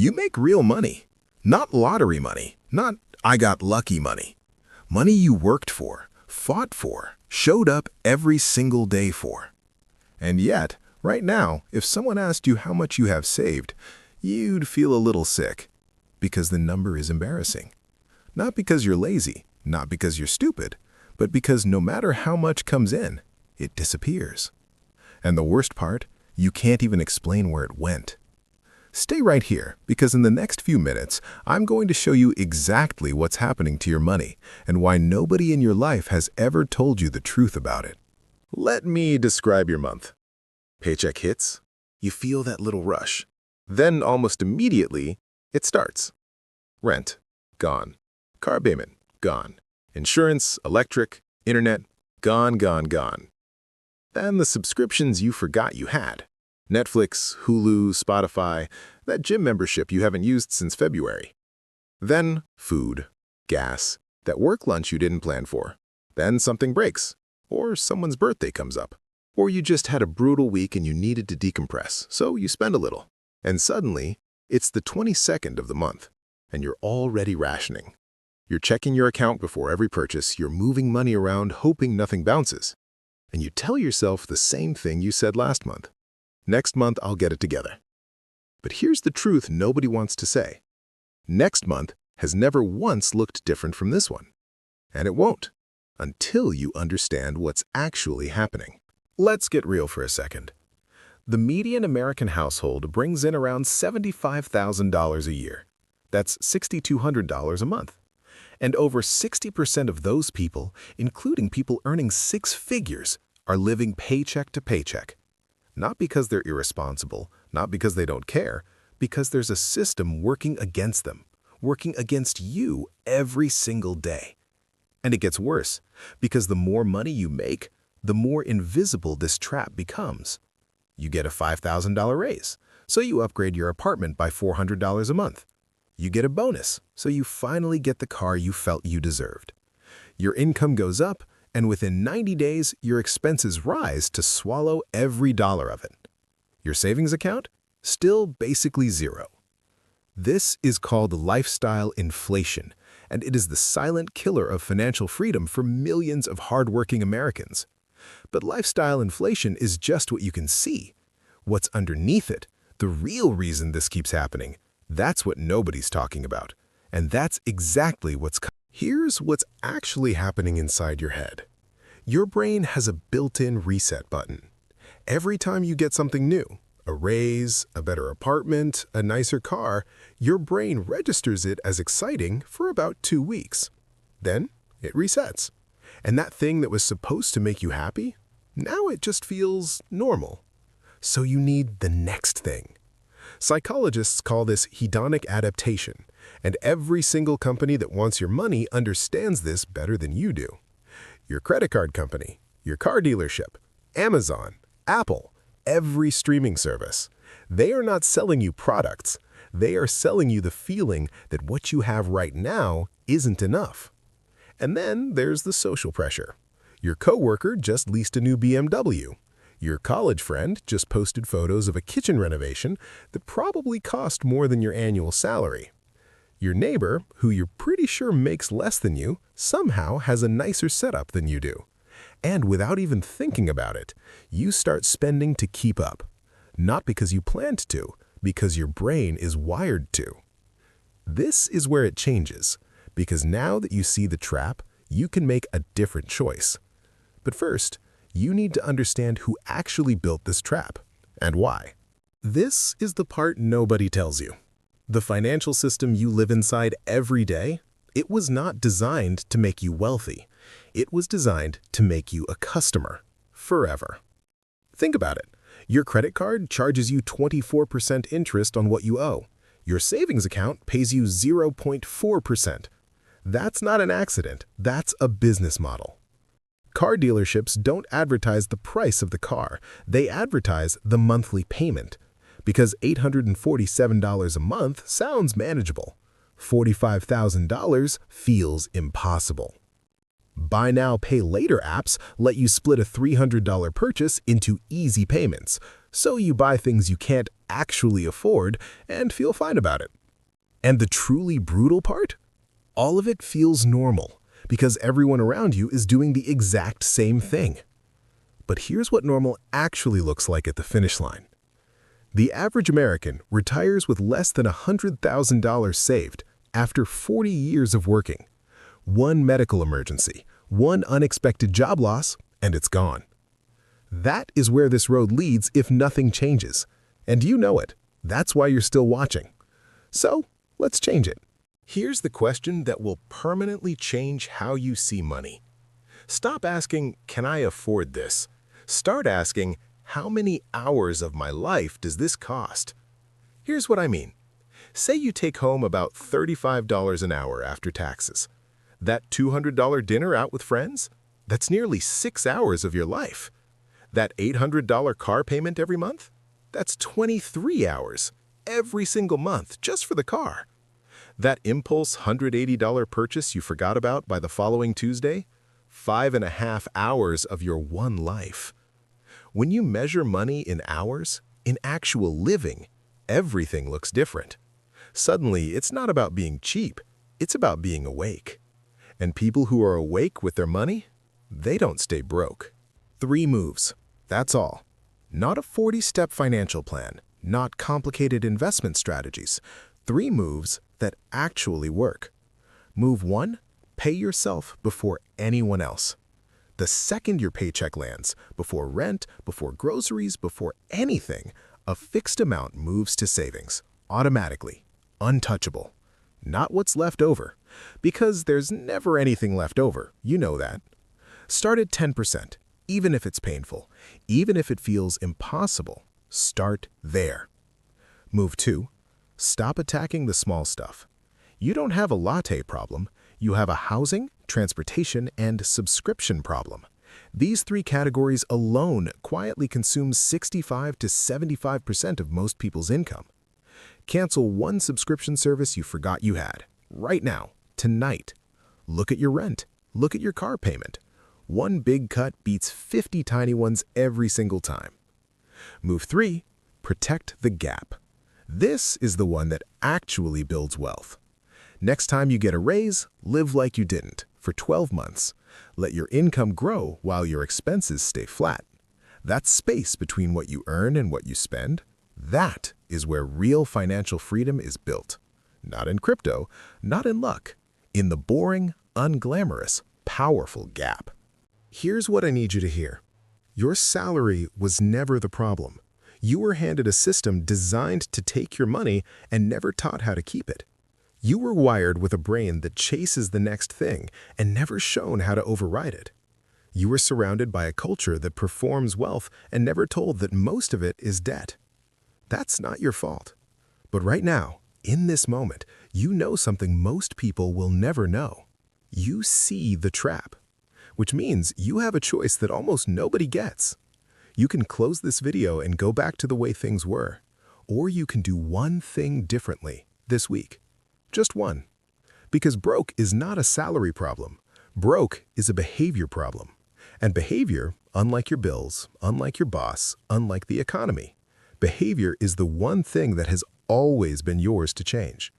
You make real money. Not lottery money. Not I got lucky money. Money you worked for, fought for, showed up every single day for. And yet, right now, if someone asked you how much you have saved, you'd feel a little sick. Because the number is embarrassing. Not because you're lazy, not because you're stupid, but because no matter how much comes in, it disappears. And the worst part, you can't even explain where it went. Stay right here, because in the next few minutes, I'm going to show you exactly what's happening to your money and why nobody in your life has ever told you the truth about it. Let me describe your month. Paycheck hits, you feel that little rush. Then almost immediately, it starts. Rent, gone. Car payment, gone. Insurance, electric, internet, gone, gone, gone. Then the subscriptions you forgot you had. Netflix, Hulu, Spotify, that gym membership you haven't used since February. Then food, gas, that work lunch you didn't plan for. Then something breaks, or someone's birthday comes up. Or you just had a brutal week and you needed to decompress, so you spend a little. And suddenly, it's the 22nd of the month, and you're already rationing. You're checking your account before every purchase, you're moving money around hoping nothing bounces. And you tell yourself the same thing you said last month. Next month, I'll get it together. But here's the truth nobody wants to say. Next month has never once looked different from this one. And it won't, until you understand what's actually happening. Let's get real for a second. The median American household brings in around $75,000 a year. That's $6,200 a month. And over 60% of those people, including people earning six figures, are living paycheck to paycheck. Not because they're irresponsible, not because they don't care, because there's a system working against them, working against you every single day. And it gets worse, because the more money you make, the more invisible this trap becomes. You get a $5,000 raise, so you upgrade your apartment by $400 a month. You get a bonus, so you finally get the car you felt you deserved. Your income goes up, and within 90 days, your expenses rise to swallow every dollar of it. Your savings account? Still basically zero. This is called lifestyle inflation, and it is the silent killer of financial freedom for millions of hardworking Americans. But lifestyle inflation is just what you can see. What's underneath it, the real reason this keeps happening, that's what nobody's talking about. And that's exactly Here's what's actually happening inside your head. Your brain has a built-in reset button. Every time you get something new, a raise, a better apartment, a nicer car, your brain registers it as exciting for about 2 weeks. Then it resets. And that thing that was supposed to make you happy, now it just feels normal. So you need the next thing. Psychologists call this hedonic adaptation, and every single company that wants your money understands this better than you do. Your credit card company, your car dealership, Amazon, Apple, every streaming service. They are not selling you products. They are selling you the feeling that what you have right now isn't enough. And then there's the social pressure. Your coworker just leased a new BMW. Your college friend just posted photos of a kitchen renovation that probably cost more than your annual salary. Your neighbor, who you're pretty sure makes less than you, somehow has a nicer setup than you do. And without even thinking about it, you start spending to keep up. Not because you planned to, because your brain is wired to. This is where it changes, because now that you see the trap, you can make a different choice. But first, you need to understand who actually built this trap, and why. This is the part nobody tells you. The financial system you live inside every day, it was not designed to make you wealthy. It was designed to make you a customer, forever. Think about it. Your credit card charges you 24% interest on what you owe. Your savings account pays you 0.4%. That's not an accident, that's a business model. Car dealerships don't advertise the price of the car, they advertise the monthly payment. Because $847 a month sounds manageable. $45,000 feels impossible. Buy now, pay later apps let you split a $300 purchase into easy payments. So you buy things you can't actually afford and feel fine about it. And the truly brutal part? All of it feels normal because everyone around you is doing the exact same thing. But here's what normal actually looks like at the finish line. The average American retires with less than $100,000 saved after 40 years of working. One medical emergency, one unexpected job loss, and it's gone. That is where this road leads if nothing changes. And you know it. That's why you're still watching. So, let's change it. Here's the question that will permanently change how you see money. Stop asking, "Can I afford this?" Start asking, "How many hours of my life does this cost?" Here's what I mean. Say you take home about $35 an hour after taxes. That $200 dinner out with friends? That's nearly 6 hours of your life. That $800 car payment every month? That's 23 hours every single month just for the car. That impulse $180 purchase you forgot about by the following Tuesday? 5.5 hours of your one life. When you measure money in hours, in actual living, everything looks different. Suddenly, it's not about being cheap, it's about being awake. And people who are awake with their money, they don't stay broke. 3 moves. That's all. Not a 40-step financial plan, not complicated investment strategies. 3 moves that actually work. Move 1, pay yourself before anyone else. The second your paycheck lands, before rent, before groceries, before anything, a fixed amount moves to savings, automatically, untouchable. Not what's left over, because there's never anything left over, you know that. Start at 10%, even if it's painful, even if it feels impossible, start there. Move 2, stop attacking the small stuff. You don't have a latte problem, you have a housing, transportation, and subscription problem. These 3 categories alone quietly consume 65 to 75% of most people's income. Cancel one subscription service you forgot you had, right now, tonight. Look at your rent, look at your car payment. One big cut beats 50 tiny ones every single time. Move 3, protect the gap. This is the one that actually builds wealth. Next time you get a raise, live like you didn't for 12 months. Let your income grow while your expenses stay flat. That space between what you earn and what you spend, that is where real financial freedom is built. Not in crypto, not in luck, in the boring, unglamorous, powerful gap. Here's what I need you to hear. Your salary was never the problem. You were handed a system designed to take your money and never taught how to keep it. You were wired with a brain that chases the next thing and never shown how to override it. You were surrounded by a culture that performs wealth and never told that most of it is debt. That's not your fault. But right now, in this moment, you know something most people will never know. You see the trap, which means you have a choice that almost nobody gets. You can close this video and go back to the way things were, or you can do one thing differently this week. Just one. Because broke is not a salary problem. Broke is a behavior problem. And behavior, unlike your bills, unlike your boss, unlike the economy, behavior is the one thing that has always been yours to change.